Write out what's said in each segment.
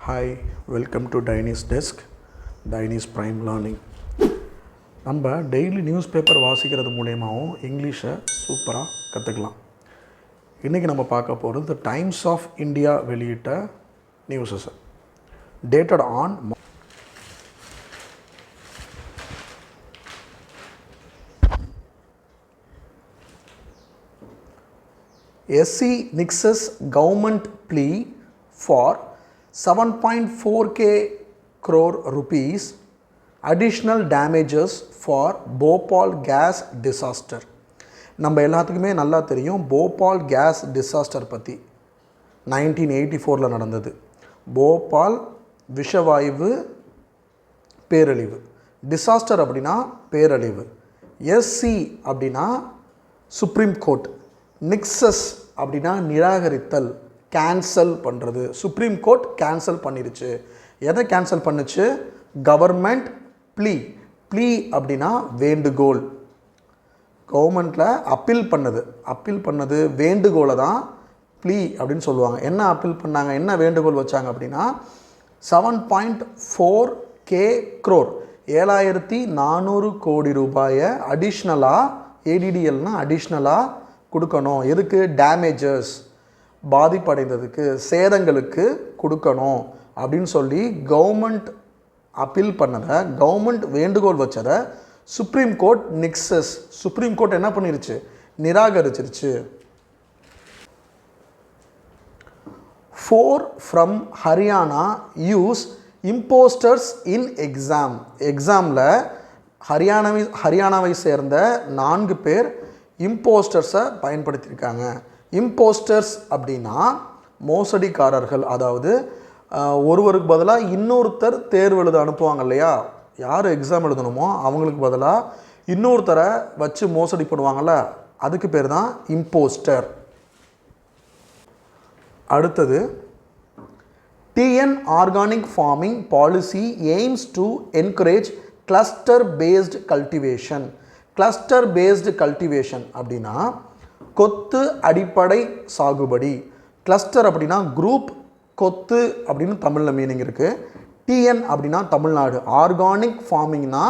Hi, welcome to Diny's Desk, Diny's Prime Learning. நம்ம daily news paper வாசிக்கிறது மூலயமாவும் இங்கிலீஷை சூப்பராக கற்றுக்கலாம். இன்றைக்கி நம்ம பார்க்க போகிறது டைம்ஸ் ஆஃப் இந்தியா வெளியிட்ட newses dated on SC Nix's government plea for 7.4k crore rupees additional damages for Bhopal gas disaster. நம்ம எல்லாத்துக்குமே நல்லா தெரியும் போபால் கேஸ் டிசாஸ்டர் பற்றி 1984 நடந்தது. போபால் விஷவாயு பேரழிவு. டிசாஸ்டர் அப்படின்னா பேரழிவு. எஸ்சி அப்படின்னா சுப்ரீம் கோர்ட். நிக்ஸஸ் அப்படின்னா நிராகரித்தல், கேன்சல் பண்ணுறது. சுப்ரீம் கோர்ட் கேன்சல் பண்ணிருச்சு. எதை கேன்சல் பண்ணுச்சு? Government plea. ப்ளீ அப்படின்னா வேண்டுகோள். கவர்மெண்ட்டில் அப்பீல் பண்ணது வேண்டுகோளை தான் ப்ளீ அப்படின்னு சொல்லுவாங்க. என்ன அப்பீல் பண்ணாங்க, என்ன வேண்டுகோள் வச்சாங்க அப்படின்னா 7.4k crore 7400 கோடி ரூபாயை அடிஷ்னலாக, ஏடிடிஎல்னால் அடிஷ்னலாக கொடுக்கணும். எதுக்கு? டேமேஜஸ், பாதிப்படைந்ததுக்கு, சேதங்களுக்கு கொடுக்கணும் அப்படின்னு சொல்லி கவர்மெண்ட் அப்பீல் பண்ணதை, கவர்மெண்ட் வேண்டுகோள் வச்சதை சுப்ரீம் கோர்ட் நிக்ஸஸ், சுப்ரீம் கோர்ட் என்ன பண்ணிருச்சு? நிராகரிச்சிருச்சு. 4 ஃப்ரம் ஹரியானா யூஸ் இம்போஸ்டர்ஸ் இன் எக்ஸாமில் ஹரியானாவை சேர்ந்த 4 பேர் இம்போஸ்டர்ஸை பயன்படுத்தியிருக்காங்க. இம்போஸ்டர்ஸ் அப்படின்னா மோசடிக்காரர்கள். அதாவது ஒருவருக்கு பதிலாக இன்னொருத்தர் தேர்வு எழுத அனுப்புவாங்க இல்லையா, யார் எக்ஸாம் எழுதணுமோ அவங்களுக்கு பதிலாக இன்னொருத்தரை வச்சு மோசடி பண்ணுவாங்கள்ல, அதுக்கு பேர் தான் இம்போஸ்டர். அடுத்தது, TN organic farming policy aims to encourage cluster based cultivation. Cluster based cultivation அப்படின்னா கொத்து அடிப்படை சாகுபடி. கிளஸ்டர் அப்படின்னா குரூப், கொத்து அப்படின்னு தமிழில் மீனிங் இருக்குது. டிஎன் அப்படின்னா தமிழ்நாடு, ஆர்கானிக் ஃபார்மிங்னா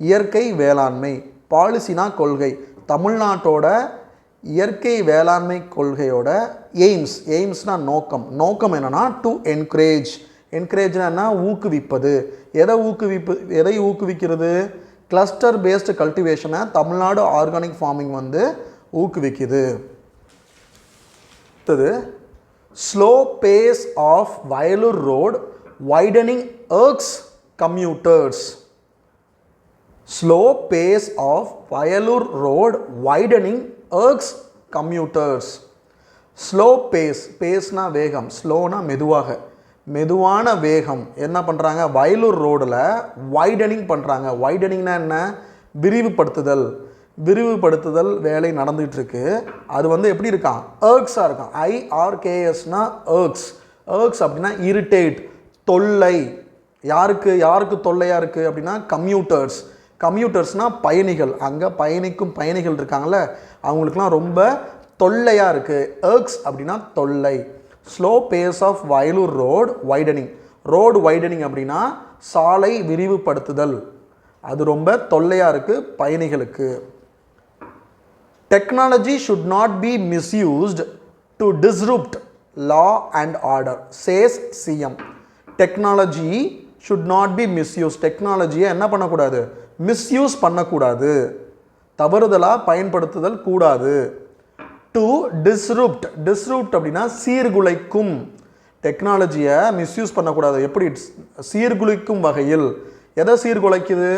இயற்கை வேளாண்மை, பாலிசினா கொள்கை. தமிழ்நாட்டோட இயற்கை வேளாண்மை கொள்கையோட எய்ம்ஸ்னால் நோக்கம் என்னென்னா டு என்கரேஜ்னா என்ன? ஊக்குவிப்பது. எதை ஊக்குவிக்கிறது? கிளஸ்டர் பேஸ்டு கல்டிவேஷனை தமிழ்நாடு ஆர்கானிக் ஃபார்மிங் ஊக்குவிக்குது. அடுத்தது, slow pace of Vayalur road widening irks commuters. Slow pace of Vayalur road widening irks commuters. Slow பேஸ்னா வேகம், ஸ்லோனா மெதுவான வேகம். என்ன பண்ணுறாங்க? வயலூர் ரோடில் வைடனிங் பண்ணுறாங்க. வைடனிங்னா என்ன? விரிவுபடுத்துதல் வேலை நடந்துகிட்ருக்கு. அது எப்படி இருக்கான்? எர்க்ஸாக இருக்கான். IRKSனா எர்க்ஸ் அப்படின்னா இரிட்டேட், தொல்லை. யாருக்கு தொல்லையாக இருக்குது அப்படின்னா கம்யூட்டர்ஸ்னால் பயணிகள். அங்கே பயணிகள் இருக்காங்கள்ல, அவங்களுக்குலாம் ரொம்ப தொல்லையாக இருக்குது. எர்க்ஸ் அப்படின்னா தொல்லை. Slow pace of Vayalur road widening அப்படின்னா சாலை விரிவுபடுத்துதல். அது ரொம்ப தொல்லையாக இருக்குது பயணிகளுக்கு. Technology should not be misused to disrupt law and order says CM. Technology should not be misuse. டெக்னாலஜியை என்ன பண்ணக்கூடாது? மிஸ்யூஸ் பண்ணக்கூடாது, தவறுதலாக பயன்படுத்துதல் கூடாது. டு டிஸ்ரப்ட் அப்படின்னா சீர்குலைக்கும். டெக்னாலஜியை மிஸ்யூஸ் பண்ணக்கூடாது. எப்படி? சீர்குலைக்கும் வகையில். எதை சீர்குலைக்குது?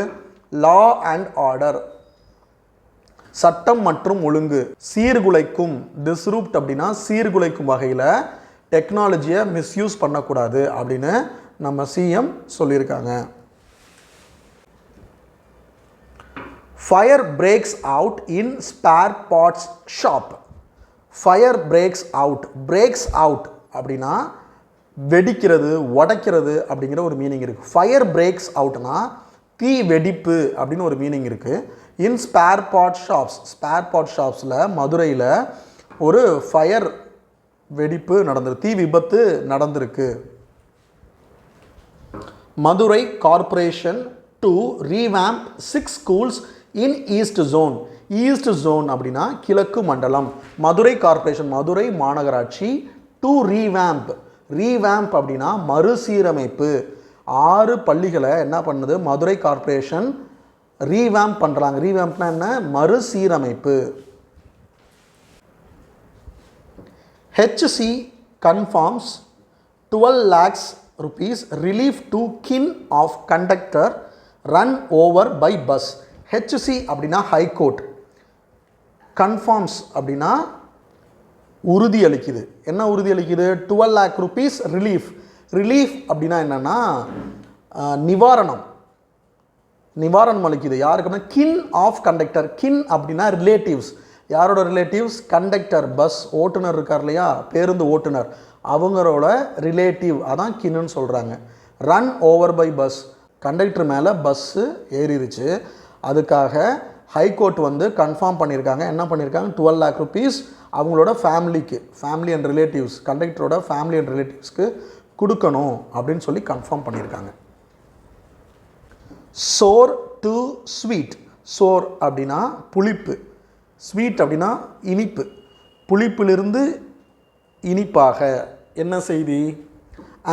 லா அண்ட் ஆர்டர், சட்டம் மற்றும் ஒழுங்கு. சீர்குலைக்கும். டிஸ்ரப்ட் அப்படின்னா சீர்குலைக்கும் வகையில் டெக்னாலஜியை மிஸ்யூஸ் பண்ணக்கூடாது அப்படின்னு நம்ம சிஎம் சொல்லியிருக்காங்க. Fire breaks out in spare parts shop. Fire breaks out அப்படின்னா வெடிக்கிறது, உடைக்கிறது அப்படிங்கிற ஒரு மீனிங் இருக்குது. ஃபயர் பிரேக்ஸ் அவுட்னா தீ வெடிப்பு அப்படின்னு ஒரு மீனிங் இருக்குது. இன் ஸ்பேர் பார்ட் ஷாப்ஸில் மதுரையில் ஒரு ஃபயர் வெடிப்பு நடந்திருக்கு, தீ விபத்து நடந்திருக்கு. Madurai corporation to revamp 6 schools in east zone. East zone அப்படின்னா கிழக்கு மண்டலம். மதுரை கார்ப்பரேஷன் மதுரை மாநகராட்சி டு ரீவேம்ப். ரீவேம்ப் அப்படின்னா மறுசீரமைப்பு. 6 பள்ளிகளை என்ன பண்ணுது மதுரை கார்ப்பரேஷன் ரீவேம்ப் பண்ணுறாங்க. ரீவேம்ப்னா என்ன? மறுசீரமைப்பு. HC confirms 12 lakhs rupees relief to kin of conductor run over by bus. HC அப்படின்னா ஹை கோர்ட், கன்ஃபார்ம்ஸ் அப்படின்னா உறுதி அளிக்குது. என்ன உறுதி அளிக்குது? 12 lakh rupees ரிலீஃப். ரிலீஃப் அப்படின்னா என்னென்னா நிவாரணம். நிவாரணம் அளிக்குது யாருக்குன்னா கின் ஆஃப் கண்டக்டர். கின் அப்படின்னா ரிலேட்டிவ்ஸ். யாரோட ரிலேட்டிவ்ஸ்? கண்டக்டர், பஸ் ஓட்டுநர் இருக்கார் இல்லையா, பேருந்து ஓட்டுநர், அவங்களோட ரிலேட்டிவ், அதான் கின்னு சொல்கிறாங்க. Run over by bus, conductor மேலே பஸ்ஸு ஏறிடுச்சு. அதுக்காக ஹைகோர்ட் வந்து கன்ஃபார்ம் பண்ணியிருக்காங்க. என்ன பண்ணியிருக்காங்க? 12 lakh rupees அவங்களோட ஃபேமிலிக்கு, ஃபேமிலி அண்ட் ரிலேட்டிவ்ஸ், கண்டக்டரோட ஃபேமிலி அண்ட் ரிலேட்டிவ்ஸ்க்கு கொடுக்கணும் அப்படின்னு சொல்லி கன்ஃபார்ம் பண்ணியிருக்காங்க. சோர் டு ஸ்வீட். சோர் அப்படின்னா புளிப்பு, ஸ்வீட் அப்படின்னா இனிப்பு. புளிப்பிலிருந்து இனிப்பாக. என்ன செய்தி?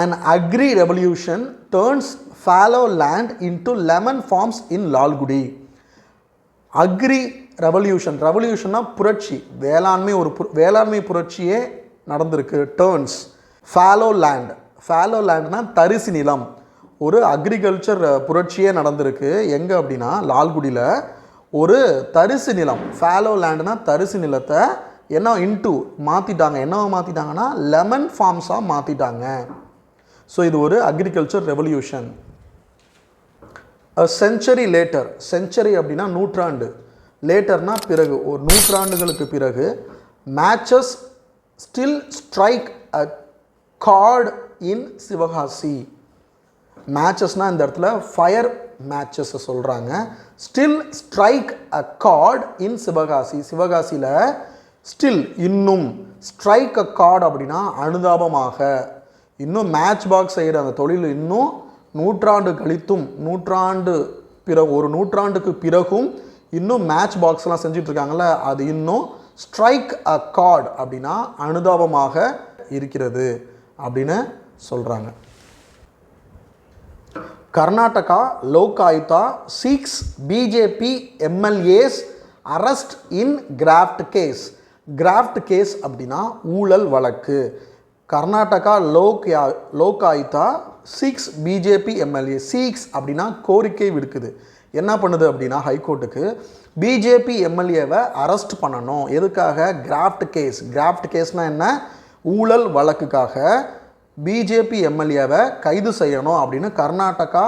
An agri revolution turns fallow land into lemon farms in Lalgudi. Agri revolution. ரெவல்யூஷன்னா புரட்சி, வேளாண்மை. ஒரு வேளாண்மை புரட்சியே நடந்திருக்கு. Turns fallow land. ஃபாலோ லேண்ட்னா தரிசு நிலம். ஒரு அக்ரிகல்ச்சர் புரட்சியே நடந்திருக்கு. எங்கே அப்படின்னா லால்குடியில். ஒரு தரிசு நிலம், ஃபாலோ லேண்ட்னா தரிசு நிலத்தை என்ன இன்டூ மாற்றிட்டாங்க. என்னவா மாற்றிட்டாங்கன்னா லெமன் ஃபார்ம்ஸாக மாற்றிட்டாங்க. ஸோ இது ஒரு agriculture revolution. Century later. Century அப்படின்னா நூற்றாண்டு, லேட்டர்னா பிறகு, ஒரு நூற்றாண்டுகளுக்கு பிறகு. Matches still strike a chord in Sivakasi. மேட்சஸ்னால் இந்த இடத்துல ஃபயர் மேட்சஸ் சொல்கிறாங்க. Still strike a chord in Sivakasi. சிவகாசியில் ஸ்டில் இன்னும், ஸ்ட்ரைக் அ கார்டு அப்படின்னா அனுதாபமாக. இன்னும் மேட்ச் பாக்ஸ் செய்கிற அந்த தொழில் இன்னும் நூற்றாண்டு கழித்தும், நூற்றாண்டு பிறகு, ஒரு நூற்றாண்டுக்கு பிறகும் இன்னும் மேட்ச் பாக்ஸ்லாம் செஞ்சிட்ருக்காங்கல்ல, அது இன்னும் ஸ்ட்ரைக் அ கார்டு அப்படின்னா அனுதாபமாக இருக்கிறது அப்படின்னு சொல்கிறாங்க. Karnataka Lokayukta seeks BJP MLAs arrest in graft case. Graft case அப்படின்னா ஊழல் வழக்கு. Karnataka Lokayukta seeks BJP MLA. Seeks அப்படின்னா கோரிக்கை விடுக்குது. என்ன பண்ணுது அப்படின்னா ஹைகோர்ட்டுக்கு பிஜேபி எம்எல்ஏவை அரெஸ்ட் பண்ணணும். எதுக்காக? Craft case. கிராஃப்ட் கேஸ்னால் என்ன? ஊழல் வழக்குக்காக பிஜேபி எம்எல்ஏவை கைது செய்யணும் அப்படின்னு கர்நாடகா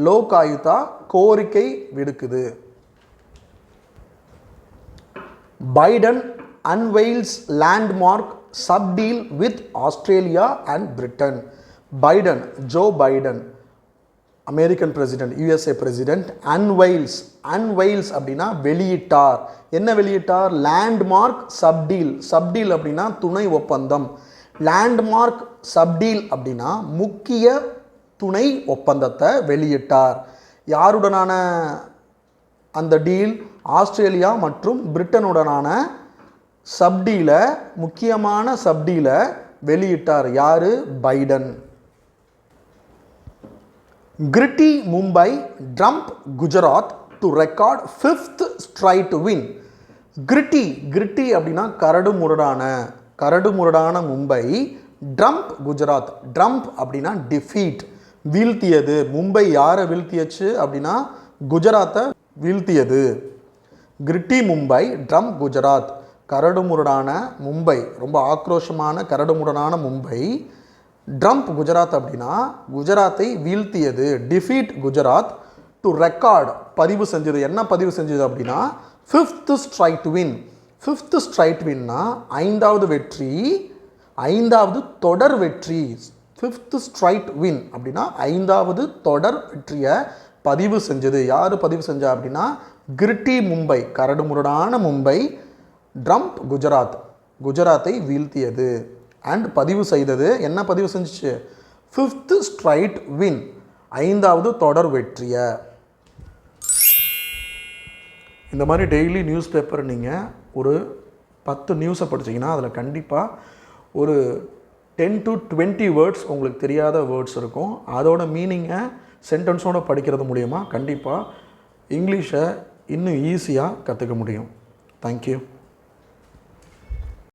லோகாயுக்தா கோரிக்கை விடுக்குது. Biden unveils landmark sub deal with Australia and Britain. Biden, Joe Biden, American president, USA president, unveils. Unveils அப்படின்னா வெளியிட்டார். என்ன வெளியிட்டார்? லேண்ட்மார்க் சப்டீல். சப்டீல் அப்படின்னா துணை ஒப்பந்தம். லேண்ட்மார்க் சப்டீல் அப்படின்னா முக்கிய துணை ஒப்பந்தத்தை வெளியிட்டார். யாருடனான அந்த டீல்? ஆஸ்திரேலியா மற்றும் பிரிட்டனுடனான சப்டீல, முக்கியமான சப்டீல வெளியிட்டார். யாரு? Biden. Gritty Mumbai Trump Gujarat to record 5th straight win. Gritty. Gritty அப்படின்னா கரடுமுரடான மும்பை. ட்ரம்ப் குஜராத். ட்ரம்ப் அப்படின்னா டிஃபீட், வீழ்த்தியது. மும்பை யாரை வீழ்த்தியச்சு அப்படின்னா குஜராத்தை வீழ்த்தியது. Gritty Mumbai, Trump Gujarat. கரடுமுரடான மும்பை, ரொம்ப ஆக்ரோஷமான கரடுமுரடான மும்பை. ட்ரம்ப் குஜராத் அப்படின்னா குஜராத்தை வீழ்த்தியது. டிஃபீட் குஜராத். டு ரெக்கார்ட் பதிவு செஞ்சது. என்ன பதிவு செஞ்சது அப்படின்னா 5th straight win. 5th straight வின்னா 5வது வெற்றி, 5வது தொடர் வெற்றி. 5th ஸ்ட்ரைட் வின் அப்படின்னா 5வது தொடர் வெற்றியை பதிவு செஞ்சது. யார் பதிவு செஞ்சா அப்படின்னா கிரிட்டி மும்பை, கரடுமுரடான மும்பை. ட்ரம்ப் குஜராத், குஜராத்தை வீழ்த்தியது. அண்ட் பதிவு செய்தது. என்ன பதிவு செஞ்சிச்சு? 5th ஸ்ட்ரைட் வின், 5வது தொடர் வெற்றிய. இந்த மாதிரி டெய்லி நியூஸ் பேப்பர் நீங்கள் ஒரு 10 நியூஸை படிச்சிங்கன்னா அதில் கண்டிப்பாக ஒரு 10 to 20 வேர்ட்ஸ் உங்களுக்கு தெரியாத வேர்ட்ஸ் இருக்கும். அதோட மீனிங்கை சென்டென்ஸோடு படிக்கிறது மூலிமா கண்டிப்பாக இங்கிலீஷை இன்னும் ஈஸியாக கற்றுக்க முடியும். தேங்க்யூ.